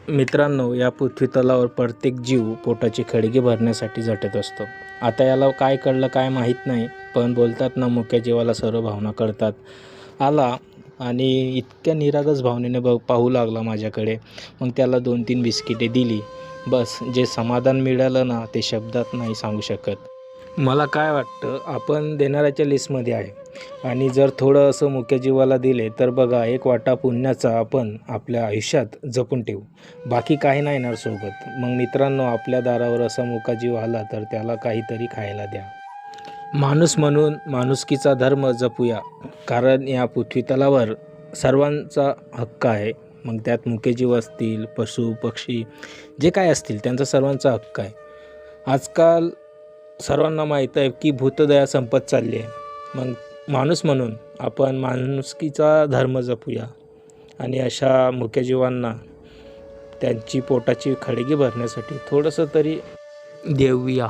मित्रांनो, या पृथ्वीतलावर प्रत्येक जीव पोटाची खळगी भरण्यासाठी झटत असतो. आता याला काय कळलं काय माहीत नाही, पण बोलतात ना, मुक्या जीवाला सर्व भावना कळतात. आला आणि इतक्या निरागस भावनेने पाहू लागला माझ्याकडे. मग त्याला 2-3 बिस्किटे दिली. बस जे समाधान मिळालं ना, ते शब्दात नाही सांगू शकत. मला काय वाटतं, आपण देणाऱ्याच्या लिस्टमध्ये आहे आणि जर थोडं असं मुक्या जीवाला दिले तर बघा, एक वाटा पुण्याचा आपण आपल्या आयुष्यात जपून ठेवू. बाकी काही नाही येणार सोबत. मग मित्रांनो, आपल्या दारावर असा मुका जीव आला तर त्याला काहीतरी खायला द्या. माणूस म्हणून माणुसकीचा धर्म जपूया, कारण या पृथ्वीतलावर सर्वांचा हक्क आहे. मग त्यात मुके जीव असतील, पशु पक्षी जे काय असतील, त्यांचा सर्वांचा हक्क आहे. आजकाल सर्वांना माहीत आहे की भूतदया संपत चालली आहे. मग माणूस म्हणून आपण माणुसकीचा धर्म जपूया आणि अशा मुक्या जीवांना त्यांची पोटाची खळगी भरण्यासाठी थोडंसं तरी देऊया.